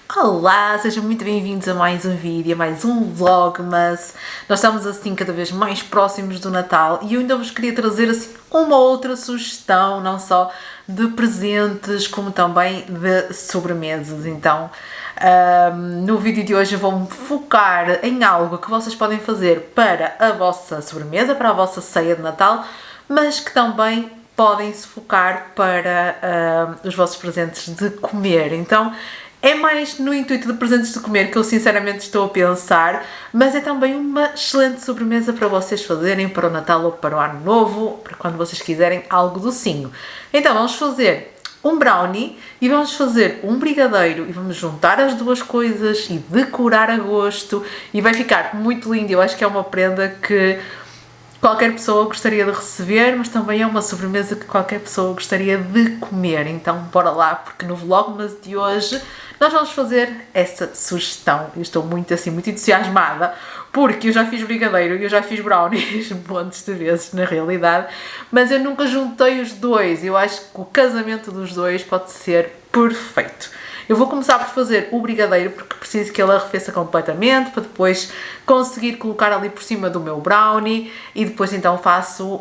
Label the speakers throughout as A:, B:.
A: Olá, sejam muito bem-vindos a mais um vídeo, a mais um vlogmas. Nós estamos assim cada vez mais próximos do Natal e eu ainda vos queria trazer assim uma outra sugestão, não só de presentes como também de sobremesas. Então, no vídeo de hoje eu vou-me focar em algo que vocês podem fazer para a vossa sobremesa, para a vossa ceia de Natal, mas que também podem se focar para os vossos presentes de comer. Então, é mais no intuito de presentes de comer que eu sinceramente estou a pensar, mas é também uma excelente sobremesa para vocês fazerem para o Natal ou para o Ano Novo, para quando vocês quiserem algo docinho. Então vamos fazer um brownie e vamos fazer um brigadeiro e vamos juntar as duas coisas e decorar a gosto e vai ficar muito lindo. Eu acho que é uma prenda que qualquer pessoa gostaria de receber, mas também é uma sobremesa que qualquer pessoa gostaria de comer. Então, bora lá, porque no Vlogmas de hoje nós vamos fazer essa sugestão. Eu estou muito entusiasmada, porque eu já fiz brigadeiro e eu já fiz brownies montes de vezes, na realidade, mas eu nunca juntei os dois. Eu acho que o casamento dos dois pode ser perfeito. Eu vou começar por fazer o brigadeiro porque preciso que ele arrefeça completamente para depois conseguir colocar ali por cima do meu brownie e depois então faço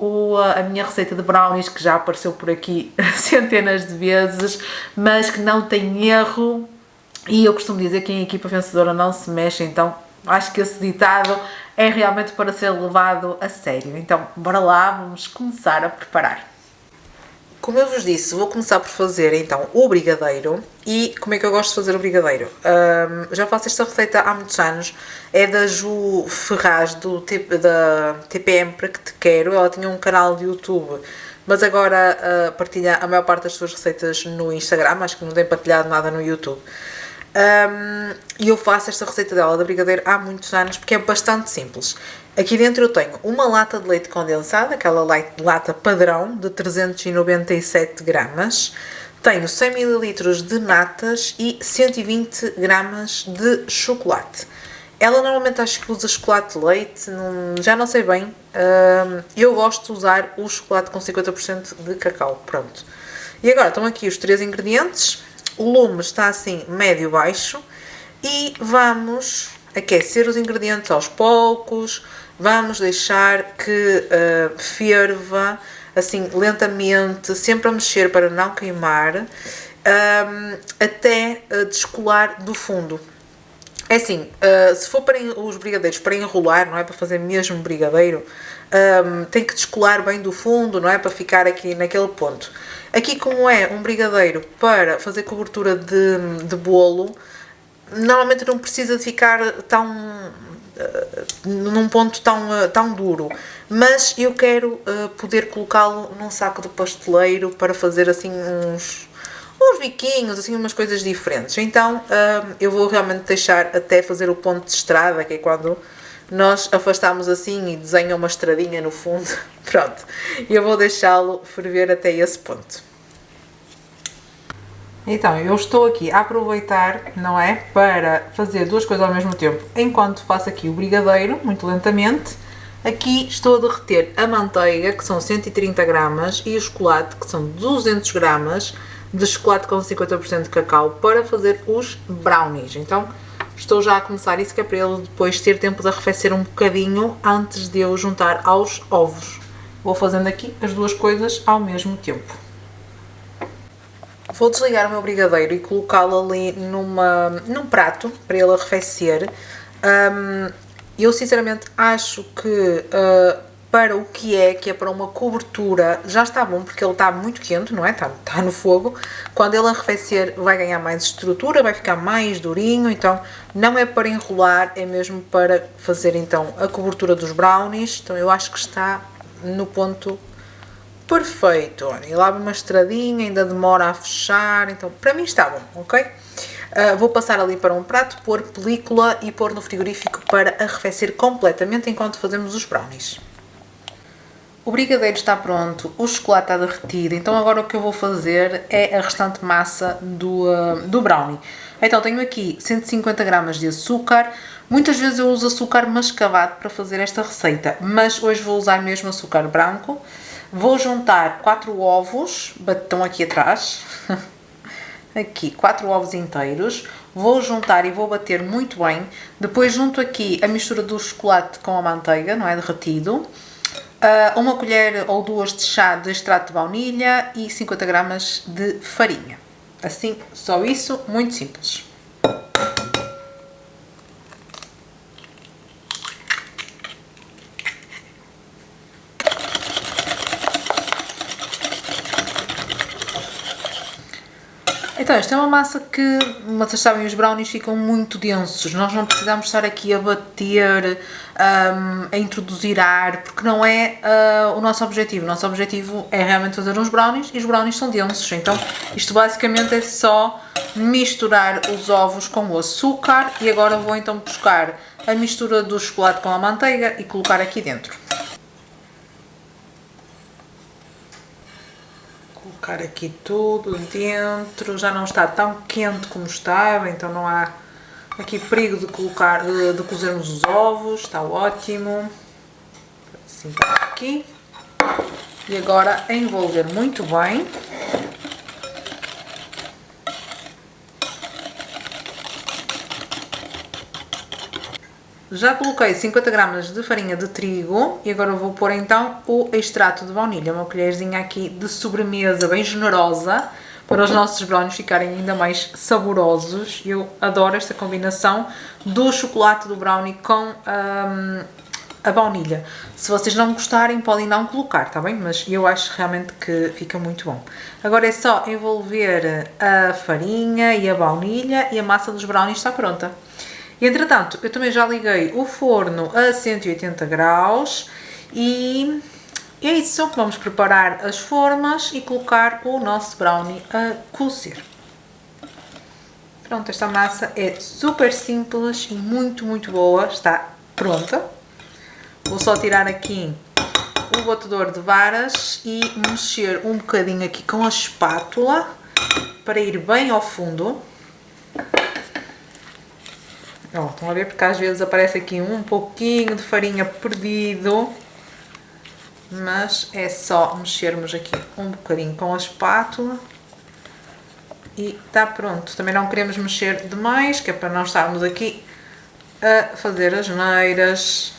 A: a minha receita de brownies que já apareceu por aqui centenas de vezes, mas que não tem erro e eu costumo dizer que em equipa vencedora não se mexe, então acho que esse ditado é realmente para ser levado a sério. Então bora lá, vamos começar a preparar. Como eu vos disse, vou começar por fazer então o brigadeiro. E como é que eu gosto de fazer o brigadeiro? Já faço esta receita há muitos anos, é da Ju Ferraz, da TPM Para Que Te Quero. Ela tinha um canal de YouTube, mas agora partilha a maior parte das suas receitas no Instagram, acho que não tem partilhado nada no YouTube. E eu faço esta receita dela da brigadeiro há muitos anos porque é bastante simples. Aqui dentro eu tenho uma lata de leite condensado, aquela lata padrão de 397 gramas. Tenho 100 ml de natas e 120 gramas de chocolate. Ela normalmente acho que usa chocolate de leite, já não sei bem. Eu gosto de usar o chocolate com 50% de cacau. Pronto. E agora estão aqui os 3 ingredientes. O lume está assim médio-baixo e vamos aquecer os ingredientes aos poucos, vamos deixar que ferva assim lentamente, sempre a mexer para não queimar, até descolar do fundo. É assim, se for para os brigadeiros para enrolar, não é para fazer mesmo brigadeiro, tem que descolar bem do fundo, não é para ficar aqui naquele ponto. Aqui, como é um brigadeiro para fazer cobertura de bolo, normalmente não precisa de ficar num ponto tão duro, mas eu quero poder colocá-lo num saco de pasteleiro para fazer assim uns biquinhos, assim umas coisas diferentes. Então eu vou realmente deixar até fazer o ponto de estrada, que é quando nós afastamos assim e desenha uma estradinha no fundo. Pronto, eu vou deixá-lo ferver até esse ponto. Então, eu estou aqui a aproveitar, não é, para fazer duas coisas ao mesmo tempo. Enquanto faço aqui o brigadeiro, muito lentamente, aqui estou a derreter a manteiga, que são 130 gramas, e o chocolate, que são 200 gramas de chocolate com 50% de cacau, para fazer os brownies. Então, estou já a começar isso, que é para ele depois ter tempo de arrefecer um bocadinho antes de eu juntar aos ovos. Vou fazendo aqui as duas coisas ao mesmo tempo. Vou desligar o meu brigadeiro e colocá-lo ali num prato para ele arrefecer. Eu sinceramente acho que para o que é para uma cobertura, já está bom, porque ele está muito quente, não é? Está no fogo. Quando ele arrefecer vai ganhar mais estrutura, vai ficar mais durinho, então não é para enrolar, é mesmo para fazer então a cobertura dos brownies. Então eu acho que está no ponto perfeito. Olha, e lá uma estradinha, ainda demora a fechar, então para mim está bom, ok? Vou passar ali para um prato, pôr película e pôr no frigorífico para arrefecer completamente enquanto fazemos os brownies. O brigadeiro está pronto, o chocolate está derretido, então agora o que eu vou fazer é a restante massa do brownie. Então tenho aqui 150 gramas de açúcar. Muitas vezes eu uso açúcar mascavado para fazer esta receita, mas hoje vou usar mesmo açúcar branco. Vou juntar 4 ovos, estão aqui atrás, aqui 4 ovos inteiros, vou juntar e vou bater muito bem. Depois junto aqui a mistura do chocolate com a manteiga, não é, derretido. Uma colher ou duas de chá de extrato de baunilha e 50 gramas de farinha. Assim, só isso, muito simples. Então, esta é uma massa que, vocês sabem, os brownies ficam muito densos. Nós não precisamos estar aqui a bater, a introduzir ar, porque não é o nosso objetivo. O nosso objetivo é realmente fazer uns brownies e os brownies são densos. Então, isto basicamente é só misturar os ovos com o açúcar e agora vou então buscar a mistura do chocolate com a manteiga e colocar aqui dentro. Colocar aqui tudo dentro, já não está tão quente como estava, então não há aqui perigo de cozermos os ovos, está ótimo. Assim está aqui. E agora envolver muito bem. Já coloquei 50 gramas de farinha de trigo e agora vou pôr então o extrato de baunilha, uma colherzinha aqui de sobremesa bem generosa para os nossos brownies ficarem ainda mais saborosos. Eu adoro esta combinação do chocolate do brownie com a baunilha. Se vocês não gostarem podem não colocar, tá bem? Mas eu acho realmente que fica muito bom. Agora é só envolver a farinha e a baunilha e a massa dos brownies está pronta. Entretanto, eu também já liguei o forno a 180 graus e é isso. Vamos preparar as formas e colocar o nosso brownie a cozer. Pronto, esta massa é super simples e muito, muito boa. Está pronta. Vou só tirar aqui o batedor de varas e mexer um bocadinho aqui com a espátula para ir bem ao fundo. Ó, estão a ver porque às vezes aparece aqui um pouquinho de farinha perdido, mas é só mexermos aqui um bocadinho com a espátula e está pronto. Também não queremos mexer demais, que é para não estarmos aqui a fazer asneiras.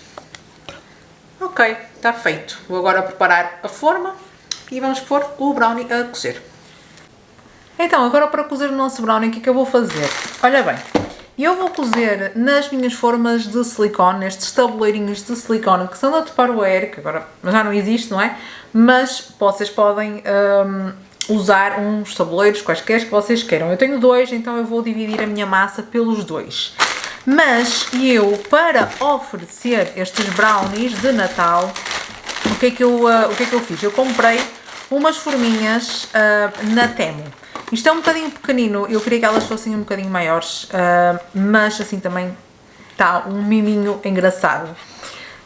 A: Ok, está feito. Vou agora preparar a forma e vamos pôr o brownie a cozer. Então, agora para cozer o nosso brownie, o que é que eu vou fazer? Olha bem. Eu vou cozer nas minhas formas de silicone, nestes tabuleirinhos de silicone que são da Tupperware, que agora já não existe, não é? Mas vocês podem usar uns tabuleiros quaisquer que vocês queiram. Eu tenho dois, então eu vou dividir a minha massa pelos dois. Mas eu, para oferecer estes brownies de Natal, o que é que eu fiz? Eu comprei umas forminhas na Temu. Isto é um bocadinho pequenino, eu queria que elas fossem um bocadinho maiores, mas assim também está um miminho engraçado.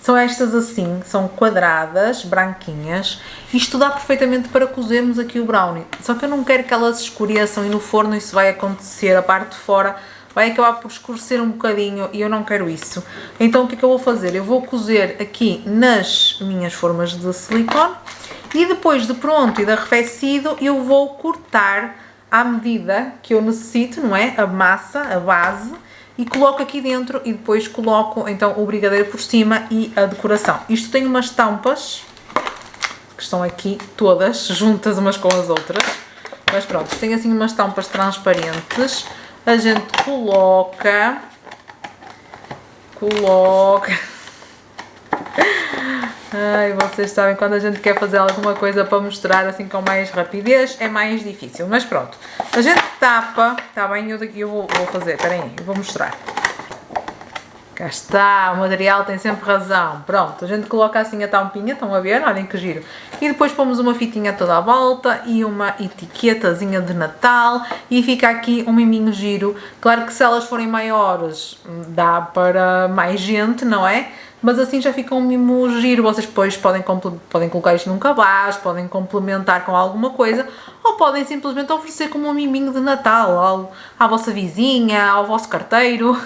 A: São estas assim, são quadradas, branquinhas. Isto dá perfeitamente para cozermos aqui o brownie. Só que eu não quero que elas escureçam e no forno isso vai acontecer, a parte de fora vai acabar por escurecer um bocadinho e eu não quero isso. Então o que é que eu vou fazer? Eu vou cozer aqui nas minhas formas de silicone e depois de pronto e de arrefecido eu vou cortar à medida que eu necessito, não é? A massa, a base, e coloco aqui dentro e depois coloco então o brigadeiro por cima e a decoração. Isto tem umas tampas que estão aqui todas juntas umas com as outras, mas pronto, tem assim umas tampas transparentes. A gente coloca. Ai, vocês sabem, quando a gente quer fazer alguma coisa para mostrar assim com mais rapidez, é mais difícil. Mas pronto, a gente tapa, está bem? Eu vou fazer, espera aí, eu vou mostrar. Cá está, o material tem sempre razão. Pronto, a gente coloca assim a tampinha, estão a ver? Olhem que giro. E depois pomos uma fitinha toda à volta e uma etiquetazinha de Natal e fica aqui um miminho giro. Claro que se elas forem maiores dá para mais gente, não é? Mas assim já fica um mimo giro. Vocês depois podem colocar isto num cabaz, podem complementar com alguma coisa ou podem simplesmente oferecer como um miminho de Natal à vossa vizinha, ao vosso carteiro.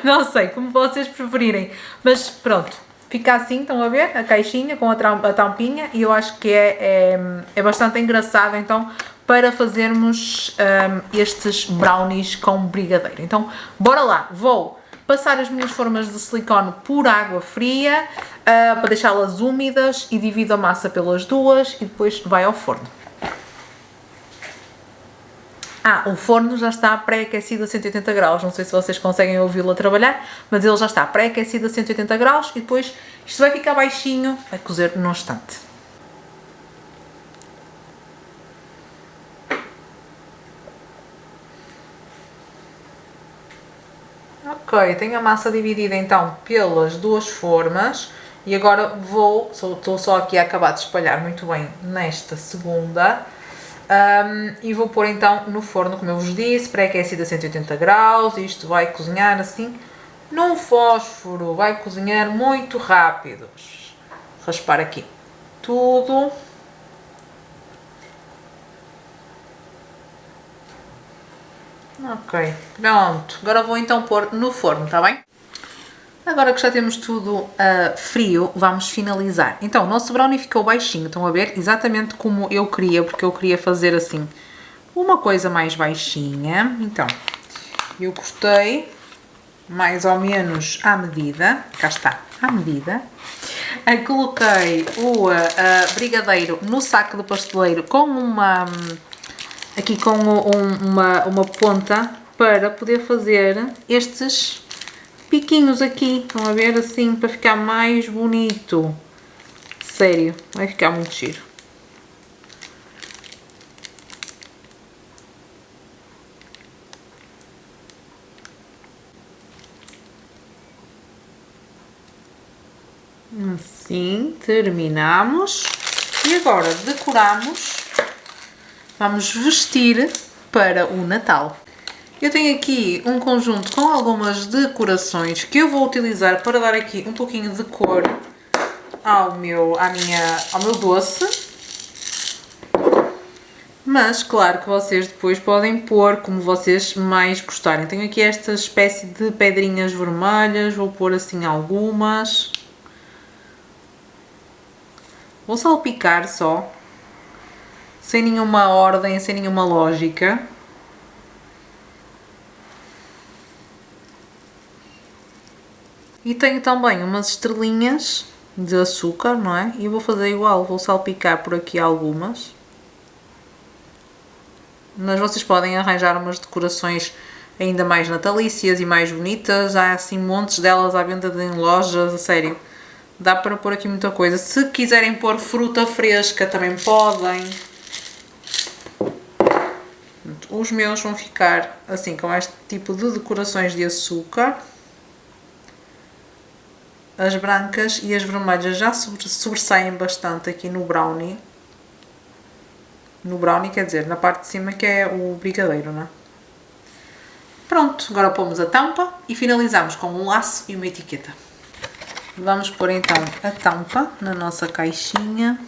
A: Não sei, como vocês preferirem. Mas pronto, fica assim, estão a ver? A caixinha com a tampinha e eu acho que é bastante engraçado então para fazermos estes brownies com brigadeiro. Então, bora lá! Vou passar as minhas formas de silicone por água fria para deixá-las úmidas e divido a massa pelas duas e depois vai ao forno. O forno já está pré-aquecido a 180 graus, não sei se vocês conseguem ouvi-lo a trabalhar, mas ele já está pré-aquecido a 180 graus e depois isto vai ficar baixinho, vai cozer num instante. Ok, tenho a massa dividida então pelas duas formas e agora estou só aqui a acabar de espalhar muito bem nesta segunda. E vou pôr então no forno, como eu vos disse, pré-aquecido a 180 graus. Isto vai cozinhar assim num fósforo, vai cozinhar muito rápido. Raspar aqui tudo. Ok, pronto. Agora vou então pôr no forno, está bem? Agora que já temos tudo frio, vamos finalizar. Então, o nosso brownie ficou baixinho, estão a ver? Exatamente como eu queria, porque eu queria fazer assim, uma coisa mais baixinha. Então, eu cortei mais ou menos à medida, cá está, à medida. Coloquei o brigadeiro no saco de pasteleiro com uma ponta para poder fazer estes piquinhos aqui, estão a ver, assim, para ficar mais bonito. Sério, vai ficar muito giro. Assim, terminamos. E agora decoramos. Vamos vestir para o Natal. Eu tenho aqui um conjunto com algumas decorações que eu vou utilizar para dar aqui um pouquinho de cor ao meu doce. Mas claro que vocês depois podem pôr como vocês mais gostarem. Tenho aqui esta espécie de pedrinhas vermelhas, vou pôr assim algumas. Vou salpicar só, sem nenhuma ordem, sem nenhuma lógica. E tenho também umas estrelinhas de açúcar, não é? E vou fazer igual, vou salpicar por aqui algumas. Mas vocês podem arranjar umas decorações ainda mais natalícias e mais bonitas. Há assim montes delas à venda em lojas, a sério. Dá para pôr aqui muita coisa. Se quiserem pôr fruta fresca também podem. Os meus vão ficar assim com este tipo de decorações de açúcar. As brancas e as vermelhas já sobressaem bastante aqui no brownie. No brownie, quer dizer, na parte de cima que é o brigadeiro, não é? Pronto, agora pomos a tampa e finalizamos com um laço e uma etiqueta. Vamos pôr então a tampa na nossa caixinha.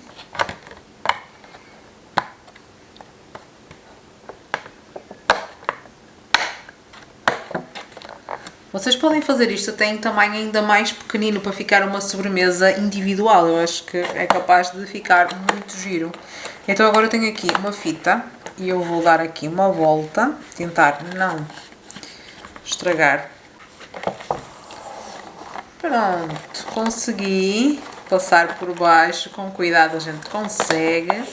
A: Vocês podem fazer isto até em tamanho ainda mais pequenino para ficar uma sobremesa individual. Eu acho que é capaz de ficar muito giro. Então agora eu tenho aqui uma fita e eu vou dar aqui uma volta, tentar não estragar. Pronto, consegui passar por baixo, com cuidado a gente consegue.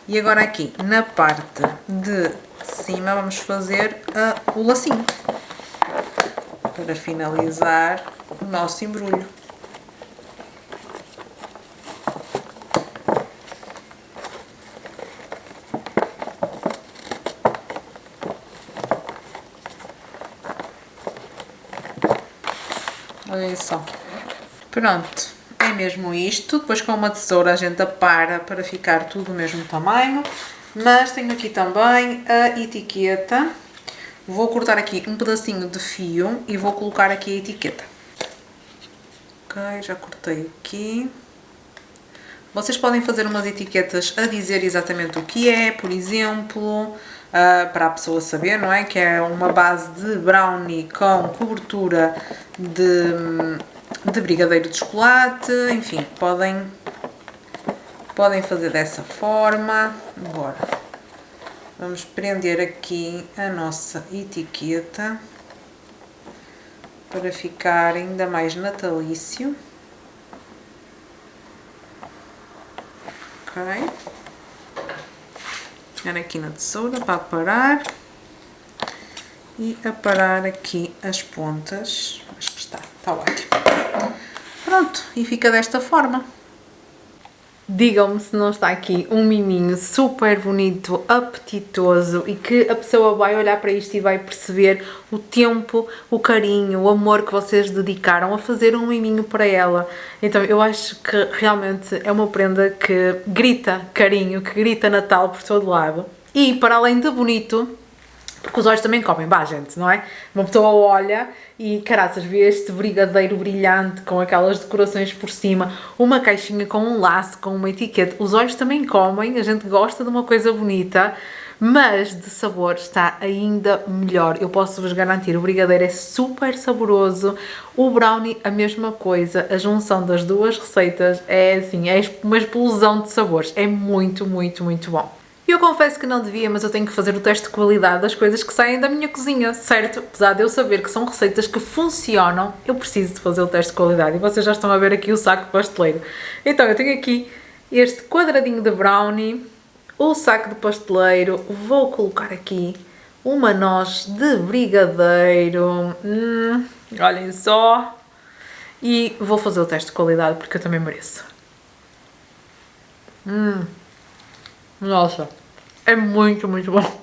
A: E agora aqui na parte de cima vamos fazer o lacinho para finalizar o nosso embrulho. Olhem só. Pronto, é mesmo isto. Depois com uma tesoura a gente apara para ficar tudo do mesmo tamanho. Mas tenho aqui também a etiqueta. Vou cortar aqui um pedacinho de fio e vou colocar aqui a etiqueta. Ok, já cortei aqui. Vocês podem fazer umas etiquetas a dizer exatamente o que é, por exemplo, para a pessoa saber, não é? Que é uma base de brownie com cobertura de brigadeiro de chocolate, enfim, podem fazer dessa forma. Agora,
B: Vamos prender aqui a nossa etiqueta para ficar ainda mais natalício. Ok. Pegar aqui na tesoura para aparar e aparar aqui as pontas. Acho que está ótimo. Pronto, e fica desta forma.
A: Digam-me se não está aqui um miminho super bonito, apetitoso e que a pessoa vai olhar para isto e vai perceber o tempo, o carinho, o amor que vocês dedicaram a fazer um miminho para ela. Então eu acho que realmente é uma prenda que grita carinho, que grita Natal por todo lado. E para além de bonito, porque os olhos também comem, gente, não é? Uma pessoa olha e, caraças, vê este brigadeiro brilhante com aquelas decorações por cima, uma caixinha com um laço, com uma etiqueta. Os olhos também comem, a gente gosta de uma coisa bonita, mas de sabor está ainda melhor. Eu posso-vos garantir, o brigadeiro é super saboroso, o brownie a mesma coisa, a junção das duas receitas é assim, é uma explosão de sabores, é muito, muito, muito bom. Eu confesso que não devia, mas eu tenho que fazer o teste de qualidade das coisas que saem da minha cozinha, certo? Apesar de eu saber que são receitas que funcionam, eu preciso de fazer o teste de qualidade. E vocês já estão a ver aqui o saco pasteleiro. Então, eu tenho aqui este quadradinho de brownie, o saco de pasteleiro, vou colocar aqui uma noz de brigadeiro, olhem só, e vou fazer o teste de qualidade porque eu também mereço. Nossa, é muito, muito bom.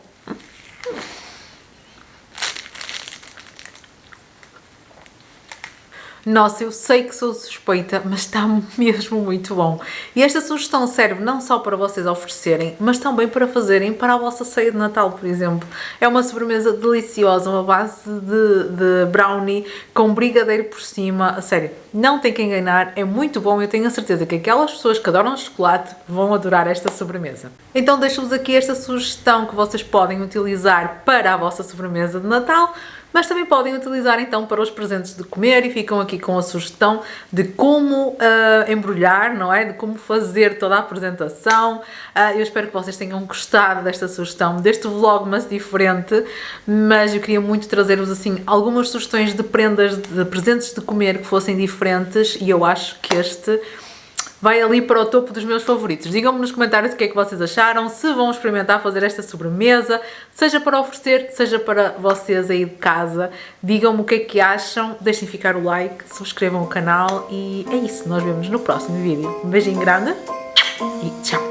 A: Nossa, eu sei que sou suspeita, mas está mesmo muito bom. E esta sugestão serve não só para vocês oferecerem, mas também para fazerem para a vossa ceia de Natal, por exemplo. É uma sobremesa deliciosa, uma base de brownie com brigadeiro por cima. A sério, não tem que enganar, é muito bom. Eu tenho a certeza que aquelas pessoas que adoram chocolate vão adorar esta sobremesa. Então deixo-vos aqui esta sugestão que vocês podem utilizar para a vossa sobremesa de Natal, mas também podem utilizar então para os presentes de comer e ficam aqui com a sugestão de como embrulhar, não é? De como fazer toda a apresentação. Eu espero que vocês tenham gostado desta sugestão, deste vlogmas diferente, mas eu queria muito trazer-vos assim algumas sugestões de prendas, de presentes de comer que fossem diferentes e eu acho que este vai ali para o topo dos meus favoritos. Digam-me nos comentários o que é que vocês acharam, se vão experimentar fazer esta sobremesa, seja para oferecer, seja para vocês aí de casa. Digam-me o que é que acham, deixem ficar o like, subscrevam o canal e é isso, nós vemos no próximo vídeo. Um beijinho grande e tchau!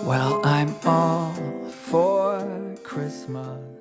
C: Well, I'm all for Christmas.